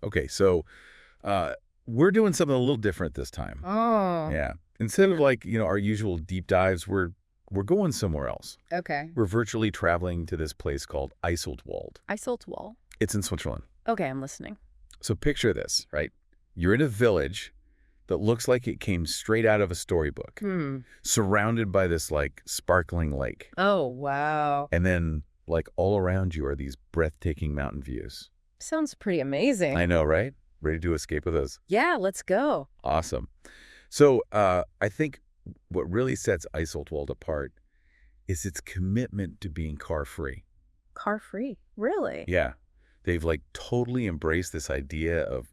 Okay, so we're doing something a little different this time. Oh, Yeah. Instead of like, our usual deep dives, we're going somewhere else. okay. We're virtually traveling to this place called Iseltwald. Iseltwald. It's in Switzerland. Okay, I'm listening. So picture this, right? You're in a village that looks like it came straight out of a storybook, surrounded by this like sparkling lake. Oh, wow. And then like all around you are these breathtaking mountain views. Sounds pretty amazing. I know, right? Ready to escape with us? Yeah, let's go. Awesome. So I think what really sets Iseltwald apart is its commitment to being car-free. Car-free? Really? Yeah. They've like totally embraced this idea of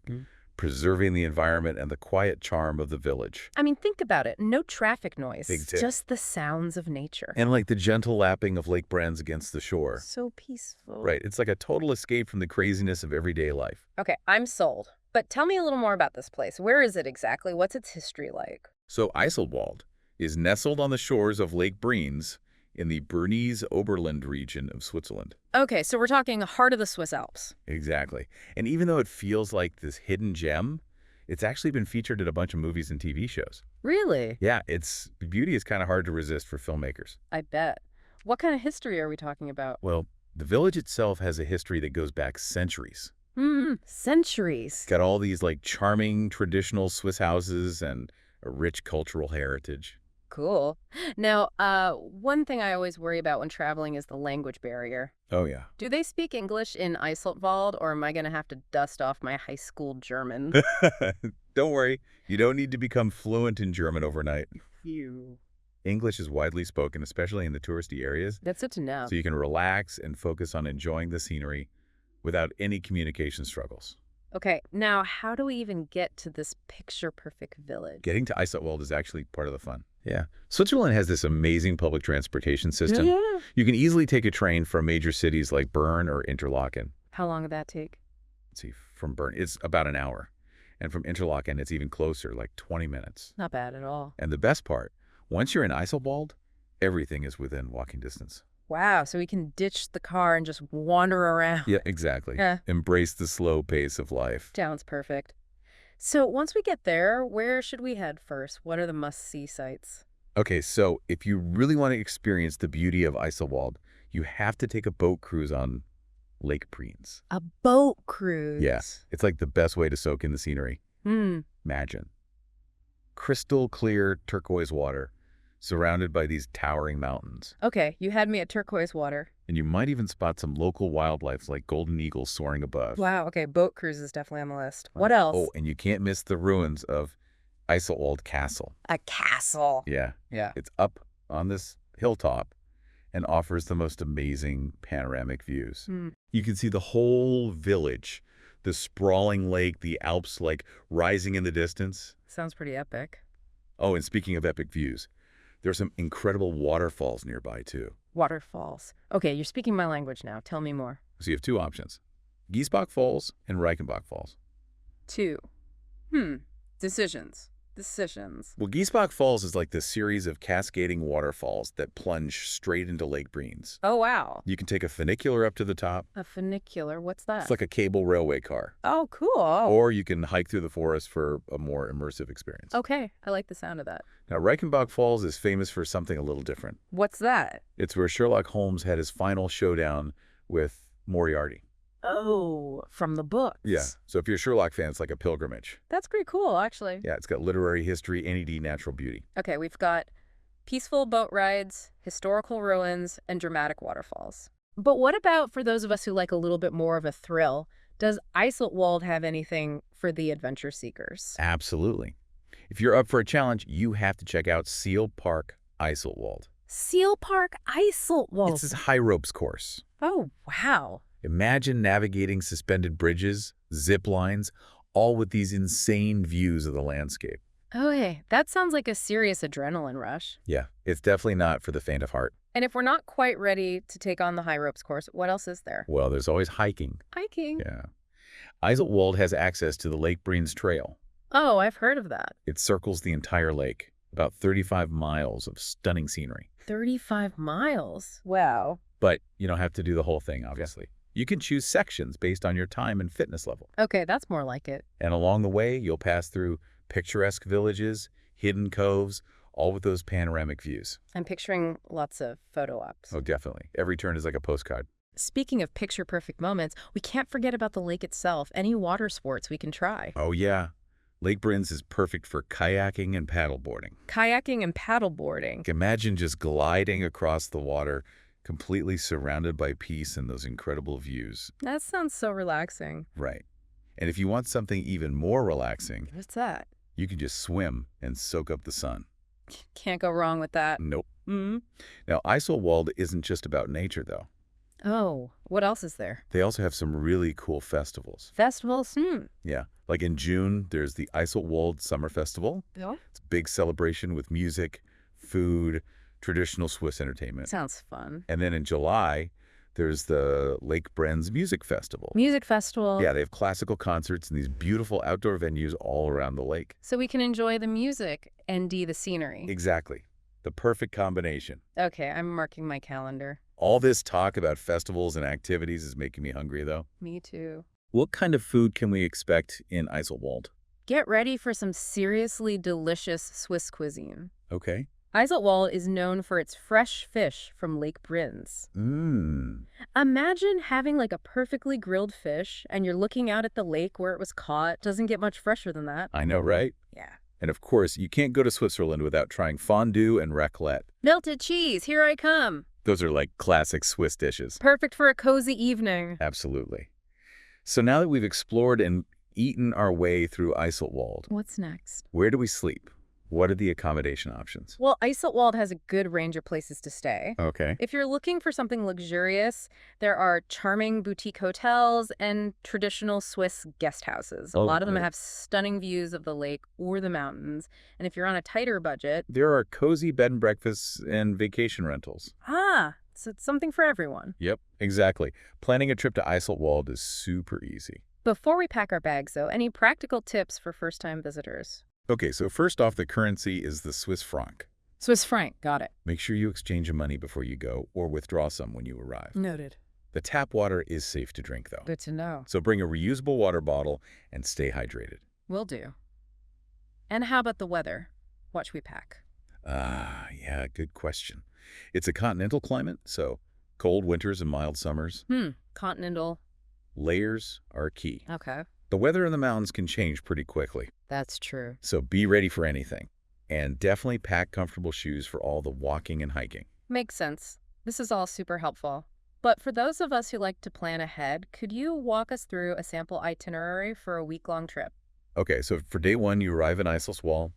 preserving the environment and the quiet charm of the village. I mean, think about it. No traffic noise. Big tip. Just the sounds of nature. And like the gentle lapping of Lake Brienz against the shore. So peaceful. Right. It's like a total escape from the craziness of everyday life. Okay, I'm sold. But tell me a little more about this place. Where is it exactly? What's its history like? So Iseltwald is nestled on the shores of Lake Brienz in the Bernese Oberland region of Switzerland. Okay, so we're talking heart of the Swiss Alps. Exactly. And even though it feels like this hidden gem, it's actually been featured in a bunch of movies and TV shows. Really? Yeah, its beauty is kind of hard to resist for filmmakers. I bet. What kind of history are we talking about? Well, the village itself has a history that goes back centuries. Centuries. It's got all these like charming traditional Swiss houses and a rich cultural heritage. Cool. Now, one thing I always worry about when traveling is the language barrier. Oh, yeah. Do they speak English in Iseltwald, or am I going to have to dust off my high school German? Don't worry. You don't need to become fluent in German overnight. Phew. English is widely spoken, especially in the touristy areas, That's good to know. so you can relax and focus on enjoying the scenery without any communication struggles. Okay, now how do we even get to this picture-perfect village? Getting to Iseltwald is actually part of the fun. Yeah. Switzerland has this amazing public transportation system. Yeah. You can easily take a train from major cities like Bern or Interlaken. How long would that take? Let's see, from Bern, it's about an hour. And from Interlaken, it's even closer, like 20 minutes. Not bad at all. And the best part, once you're in Iseltwald, everything is within walking distance. Wow, so we can ditch the car and just wander around. Yeah, exactly. Yeah. Embrace the slow pace of life. Sounds perfect. So once we get there, where should we head first? What are the must-see sites? Okay, so if you really want to experience the beauty of Iseltwald, you have to take a boat cruise on Lake Brienz. A boat cruise? Yeah, it's like the best way to soak in the scenery. Imagine. Crystal clear turquoise water, surrounded by these towering mountains. Okay, you had me at turquoise water. And you might even spot some local wildlife like golden eagles soaring above. Wow, okay, boat cruise is definitely on the list. What else? Oh, and you can't miss the ruins of Iseltwald Castle. A castle. Yeah. Yeah. It's up on this hilltop and offers the most amazing panoramic views. You can see the whole village, the sprawling lake, the Alps like rising in the distance. Sounds pretty epic. Oh, and speaking of epic views, there are some incredible waterfalls nearby too. Waterfalls. Okay, you're speaking my language now. Tell me more. So you have two options, Giesbach Falls and Reichenbach Falls. 2. Decisions. Well, Giesbach Falls is like this series of cascading waterfalls that plunge straight into Lake Brienz. Oh, wow. You can take a funicular up to the top. A funicular. What's that? It's like a cable railway car. Oh, cool. Or you can hike through the forest for a more immersive experience. Okay, I like the sound of that. Now, Reichenbach Falls is famous for something a little different. What's that? It's where Sherlock Holmes had his final showdown with Moriarty. Oh, from the books. Yeah. So if you're a Sherlock fan, it's like a pilgrimage. That's pretty cool, actually. Yeah, it's got literary history, NED, natural beauty. Okay, we've got peaceful boat rides, historical ruins, and dramatic waterfalls. But what about for those of us who like a little bit more of a thrill? Does Iseltwald have anything for the adventure seekers? Absolutely. If you're up for a challenge, you have to check out Seal Park Iseltwald. Seal Park Iseltwald. It's this high ropes course. Oh, wow. Imagine navigating suspended bridges, zip lines, all with these insane views of the landscape. Okay, that sounds like a serious adrenaline rush. Yeah, it's definitely not for the faint of heart. And if we're not quite ready to take on the high ropes course, what else is there? Well, there's always hiking. Hiking. Yeah. Iseltwald has access to the Lake Brienz Trail. Oh, I've heard of that. It circles the entire lake, about 35 miles of stunning scenery. 35 miles? Wow. But you don't have to do the whole thing, obviously. You can choose sections based on your time and fitness level. Okay, that's more like it. And along the way, you'll pass through picturesque villages, hidden coves, all with those panoramic views. I'm picturing lots of photo ops. Oh, definitely. Every turn is like a postcard. Speaking of picture-perfect moments, we can't forget about the lake itself. Any water sports we can try. Oh, yeah. Lake Brienz is perfect for kayaking and paddleboarding. Kayaking and paddleboarding. Imagine just gliding across the water, completely surrounded by peace and those incredible views. That sounds so relaxing. Right. And if you want something even more relaxing, What's that? you can just swim and soak up the sun. Can't go wrong with that. Nope. Mm-hmm. Now, Iseltwald isn't just about nature, though. Oh, what else is there? They also have some really cool festivals. Festivals? Yeah. Like in June, there's the Iseltwald Summer Festival. Yeah. It's a big celebration with music, food, traditional Swiss entertainment. Sounds fun. And then in July, there's the Lake Brienz Music Festival. Music festival. Yeah, they have classical concerts and these beautiful outdoor venues all around the lake. So we can enjoy the music and the scenery. Exactly. The perfect combination. Okay, I'm marking my calendar. All this talk about festivals and activities is making me hungry, though. Me too. What kind of food can we expect in Iseltwald? Get ready for some seriously delicious Swiss cuisine. Okay. Iseltwald is known for its fresh fish from Lake Brienz. Imagine having like a perfectly grilled fish and you're looking out at the lake where it was caught. Doesn't get much fresher than that. I know, right? Yeah. And of course, you can't go to Switzerland without trying fondue and raclette. Melted cheese, here I come. Those are like classic Swiss dishes. Perfect for a cozy evening. Absolutely. So now that we've explored and eaten our way through Iseltwald, What's next? where do we sleep? What are the accommodation options? Well, Iseltwald has a good range of places to stay. Okay. If you're looking for something luxurious, there are charming boutique hotels and traditional Swiss guest houses. A lot of them Lovely. have stunning views of the lake or the mountains. And if you're on a tighter budget, There are cozy bed and breakfasts and vacation rentals. so it's something for everyone. Yep, exactly. Planning a trip to Iseltwald is super easy. Before we pack our bags, though, any practical tips for first-time visitors? Okay, so first off, the currency is the Swiss franc. Swiss franc, got it. Make sure you exchange your money before you go or withdraw some when you arrive. Noted. The tap water is safe to drink, though. Good to know. So bring a reusable water bottle and stay hydrated. Will do. And how about the weather? What should we pack? Yeah, good question. It's a continental climate, so cold winters and mild summers. Continental. Layers are key. Okay. The weather in the mountains can change pretty quickly, That's true. so be ready for anything. And definitely pack comfortable shoes for all the walking and hiking. Makes sense. This is all super helpful. But for those of us who like to plan ahead, could you walk us through a sample itinerary for a week-long trip? Okay, so for day one, you arrive in Iseltwald,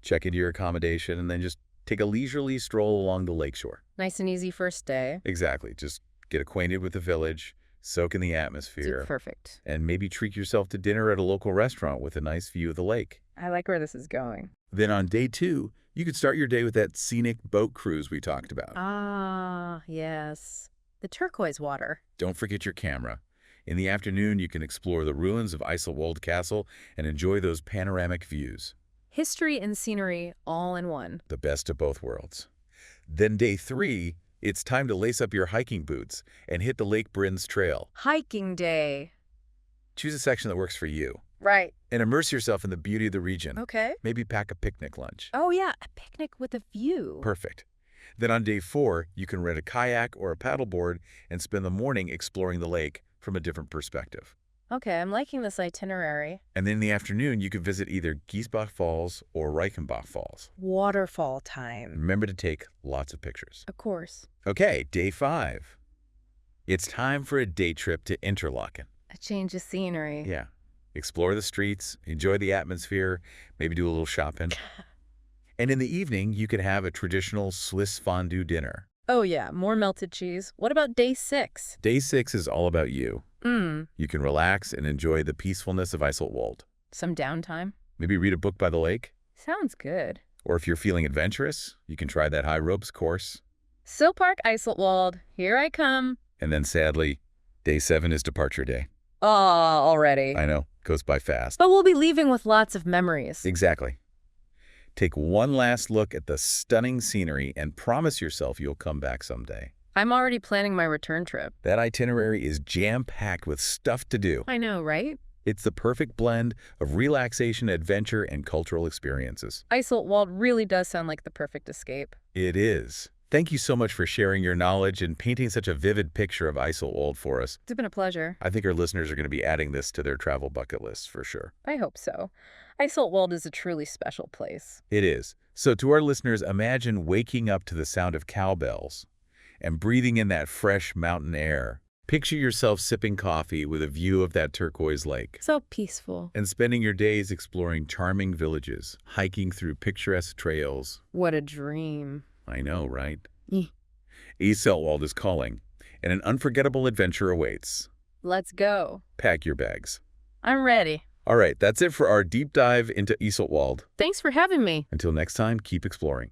check into your accommodation, and then just take a leisurely stroll along the lakeshore. Nice and easy first day. Exactly. Just get acquainted with the village, soak in the atmosphere, Perfect. and maybe treat yourself to dinner at a local restaurant with a nice view of the lake. I like where this is going. Then on day two, you could start your day with that scenic boat cruise we talked about. Ah, yes. The turquoise water. Don't forget your camera. In the afternoon, you can explore the ruins of Iseltwald Castle and enjoy those panoramic views. History and scenery all in one. The best of both worlds. Then day three, it's time to lace up your hiking boots and hit the Lake Brienz Trail. Hiking day. Choose a section that works for you Right. and immerse yourself in the beauty of the region. Okay. Maybe pack a picnic lunch. Oh, yeah. A picnic with a view. Perfect. Then on day four, you can rent a kayak or a paddleboard and spend the morning exploring the lake from a different perspective. Okay, I'm liking this itinerary. And then in the afternoon, you could visit either Giesbach Falls or Reichenbach Falls. Waterfall time. Remember to take lots of pictures. Of course. Okay, day five. It's time for a day trip to Interlaken. A change of scenery. Yeah. Explore the streets, enjoy the atmosphere, maybe do a little shopping. And in the evening, you could have a traditional Swiss fondue dinner. Oh, yeah. More melted cheese. What about day 6? Day 6 is all about you. You can relax and enjoy the peacefulness of Iseltwald. Some downtime. Maybe read a book by the lake. Sounds good. Or if you're feeling adventurous, you can try that high ropes course. So Park Iseltwald, here I come. And then sadly, day 7 is departure day. Oh, already. I know, goes by fast. But we'll be leaving with lots of memories. Exactly. Take one last look at the stunning scenery and promise yourself you'll come back someday. I'm already planning my return trip. That itinerary is jam-packed with stuff to do. I know, right? It's the perfect blend of relaxation, adventure, and cultural experiences. Iseltwald really does sound like the perfect escape. It is. Thank you so much for sharing your knowledge and painting such a vivid picture of Iseltwald for us. It's been a pleasure. I think our listeners are going to be adding this to their travel bucket lists for sure. I hope so. Iseltwald is a truly special place. It is. So to our listeners, imagine waking up to the sound of cowbells and breathing in that fresh mountain air. Picture yourself sipping coffee with a view of that turquoise lake. So peaceful. And spending your days exploring charming villages, hiking through picturesque trails. What a dream. I know, right? Eh. Iseltwald is calling, and an unforgettable adventure awaits. Let's go. Pack your bags. I'm ready. All right, that's it for our deep dive into Iseltwald. Thanks for having me. Until next time, keep exploring.